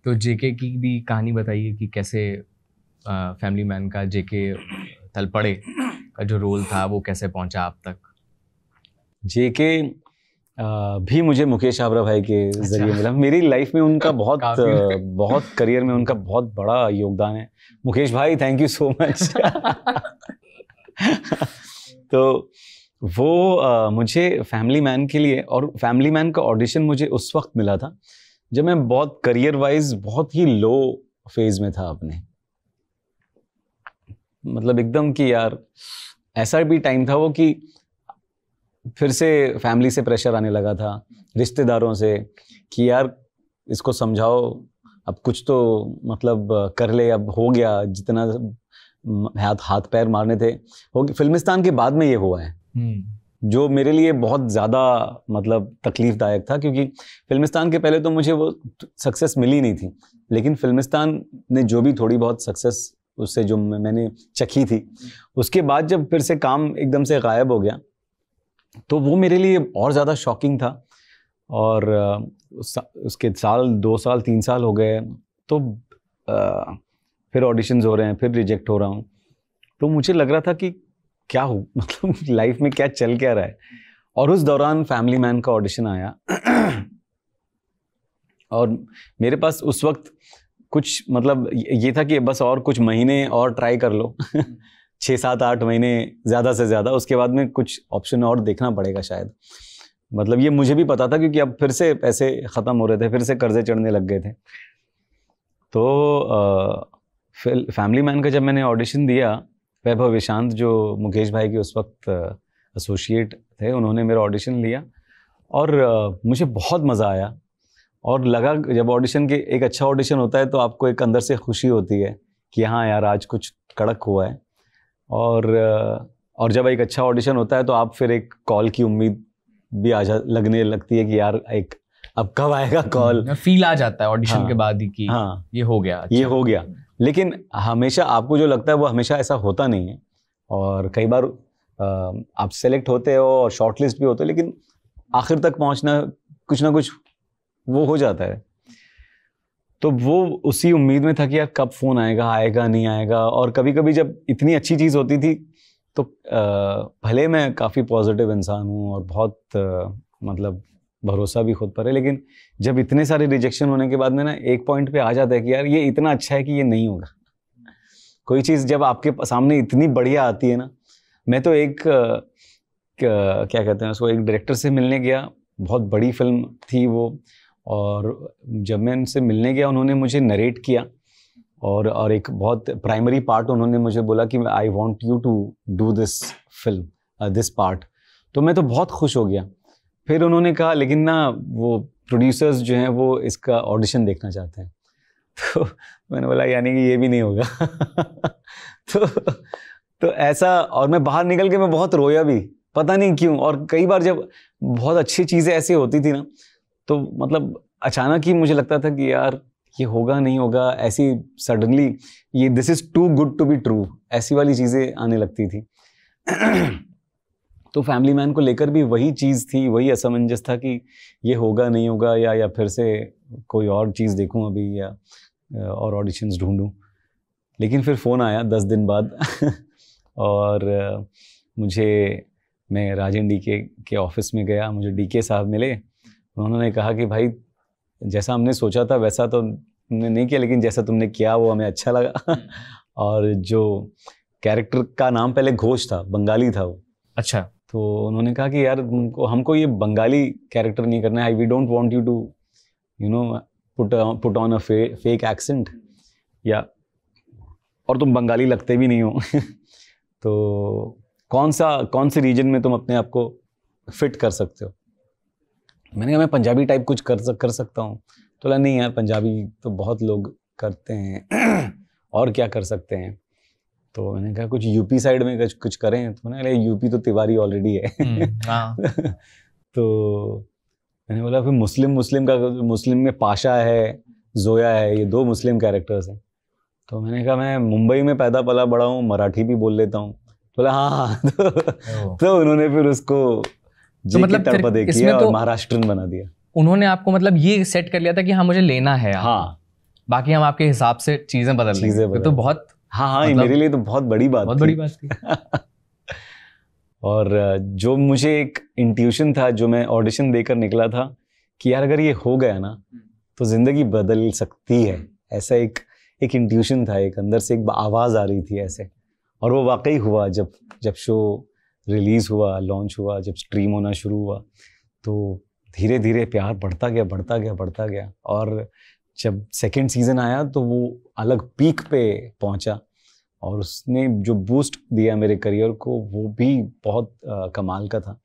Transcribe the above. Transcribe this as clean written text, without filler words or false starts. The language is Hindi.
तो जेके की भी कहानी बताइए कि कैसे फैमिली मैन का जेके तलपड़े का जो रोल था वो कैसे पहुंचा आप तक। जेके भी मुझे मुकेश आबरा भाई के जरिए मिला। मेरी लाइफ में उनका बहुत करियर में उनका बहुत बड़ा योगदान है। मुकेश भाई थैंक यू सो मच। तो वो मुझे फैमिली मैन के लिए, और फैमिली मैन का ऑडिशन मुझे उस वक्त मिला था जब मैं बहुत करियर वाइज बहुत ही लो फेज में था अपने, मतलब एकदम कि यार ऐसा भी टाइम था वो कि फिर से फैमिली से प्रेशर आने लगा था, रिश्तेदारों से, कि यार इसको समझाओ, अब कुछ तो मतलब कर ले, अब हो गया जितना हाथ पैर मारने थे हो गया। फिल्मिस्तान के बाद में ये हुआ है जो मेरे लिए बहुत ज़्यादा मतलब तकलीफदायक था, क्योंकि फिल्मिस्तान के पहले तो मुझे वो सक्सेस मिली नहीं थी, लेकिन फिल्मिस्तान ने जो भी थोड़ी बहुत सक्सेस उससे जो मैंने चखी थी, उसके बाद जब फिर से काम एकदम से गायब हो गया तो वो मेरे लिए और ज़्यादा शॉकिंग था। और उसके साल 2 साल 3 साल हो गए तो फिर ऑडिशंस हो रहे हैं, फिर रिजेक्ट हो रहा हूँ, तो मुझे लग रहा था कि क्या हो, मतलब लाइफ में क्या चल क्या रहा है। और उस दौरान फैमिली मैन का ऑडिशन आया और मेरे पास उस वक्त कुछ मतलब ये था कि बस और कुछ महीने और ट्राई कर लो 6-7-8 महीने ज़्यादा से ज़्यादा, उसके बाद में कुछ ऑप्शन और देखना पड़ेगा शायद। मतलब ये मुझे भी पता था क्योंकि अब फिर से पैसे ख़त्म हो रहे थे, फिर से कर्जे चढ़ने लग गए थे। तो फिर फैमिली मैन का जब मैंने ऑडिशन दिया, वैभव विशांत जो मुकेश भाई के उस वक्त एसोसिएट थे, उन्होंने मेरा ऑडिशन लिया और मुझे बहुत मज़ा आया। और लगा जब ऑडिशन के एक अच्छा ऑडिशन होता है तो आपको एक अंदर से खुशी होती है कि हाँ यार आज कुछ कड़क हुआ है। और जब एक अच्छा ऑडिशन होता है तो आप फिर एक कॉल की उम्मीद भी लगने लगती है कि यार एक अब कब आएगा कॉल। फील आ जाता है ऑडिशन के बाद ही कि हाँ ये हो गया, ये हो गया। लेकिन हमेशा आपको जो लगता है वो हमेशा ऐसा होता नहीं है, और कई बार आप सेलेक्ट होते हो और शॉर्टलिस्ट भी होते हो, लेकिन आखिर तक पहुंचना कुछ ना कुछ वो हो जाता है। तो वो उसी उम्मीद में था कि यार कब फ़ोन आएगा नहीं आएगा। और कभी कभी जब इतनी अच्छी चीज़ होती थी तो भले मैं काफ़ी पॉजिटिव इंसान हूँ और बहुत मतलब भरोसा भी खुद पर है, लेकिन जब इतने सारे रिजेक्शन होने के बाद में ना एक पॉइंट पे आ जाता है कि यार ये इतना अच्छा है कि ये नहीं होगा। कोई चीज़ जब आपके सामने इतनी बढ़िया आती है ना, मैं तो एक क्या कहते हैं उसको, एक डायरेक्टर से मिलने गया, बहुत बड़ी फिल्म थी वो, और जब मैं उनसे मिलने गया उन्होंने मुझे नरेट किया और एक बहुत प्राइमरी पार्ट उन्होंने मुझे बोला कि I want you to do this film, this part. तो मैं तो बहुत खुश हो गया। फिर उन्होंने कहा लेकिन ना वो प्रोड्यूसर्स जो हैं वो इसका ऑडिशन देखना चाहते हैं। तो मैंने बोला यानी कि ये भी नहीं होगा। तो ऐसा, और मैं बाहर निकल के मैं बहुत रोया भी, पता नहीं क्यों। और कई बार जब बहुत अच्छी चीज़ें ऐसी होती थी ना, तो मतलब अचानक ही मुझे लगता था कि यार ये होगा नहीं होगा, ऐसी सडनली ये this is too good to be true, ऐसी वाली चीज़ें आने लगती थी। तो फैमिली मैन को लेकर भी वही चीज़ थी, वही असमंजस था कि ये होगा नहीं होगा, या फिर से कोई और चीज़ देखूं अभी, या और ऑडिशंस ढूंढूं। लेकिन फिर फ़ोन आया 10 दिन बाद और मैं राजन डीके के ऑफिस में गया, मुझे डीके साहब मिले। उन्होंने कहा कि भाई जैसा हमने सोचा था वैसा तो तुमने नहीं किया, लेकिन जैसा तुमने किया वो हमें अच्छा लगा। और जो कैरेक्टर का नाम पहले घोष था, बंगाली था वो। अच्छा। तो उन्होंने कहा कि यार हमको ये बंगाली कैरेक्टर नहीं करना है, we don't want you to you know put on a fake accent, या और तुम बंगाली लगते भी नहीं हो। तो कौन से रीजन में तुम अपने आप को फिट कर सकते हो। मैंने कहा मैं पंजाबी टाइप कुछ कर सकता हूँ। तो बोला नहीं यार पंजाबी तो बहुत लोग करते हैं और क्या कर सकते हैं। तो मैंने कहा कुछ यूपी साइड में कुछ करें। तो मैंने कहा यूपी तो तिवारी ऑलरेडी है। तो मैंने बोला फिर मुस्लिम में पाशा है, जोया है, ये 2 मुस्लिम कैरेक्टर्स हैं। तो मैंने कहा मैं मुंबई में पैदा पला बड़ा हूँ, मराठी भी बोल लेता हूँ। बोला हाँ। तो उन्होंने फिर उसको तो मतलब तड़पा दे किया और महाराष्ट्रन बना दिया। उन्होंने आपको मतलब ये सेट कर लिया था कि हाँ मुझे लेना है। हाँ बाकी हम आपके हिसाब से चीजें बदल लेंगे, तो बहुत हाँ हाँ, मतलब मेरे लिए तो बहुत बड़ी बात बहुत थी। बड़ी बात थी। और जो मुझे एक इंट्यूशन था, जो मैं ऑडिशन देकर निकला था कि यार अगर ये हो गया ना तो जिंदगी बदल सकती है, ऐसा एक इंट्यूशन था, एक अंदर से एक आवाज आ रही थी ऐसे। और वो वाकई हुआ। जब शो रिलीज हुआ, लॉन्च हुआ, जब स्ट्रीम होना शुरू हुआ, तो धीरे धीरे प्यार बढ़ता गया। और जब सेकंड सीजन आया तो वो अलग पीक पे पहुंचा, और उसने जो बूस्ट दिया मेरे करियर को वो भी बहुत कमाल का था।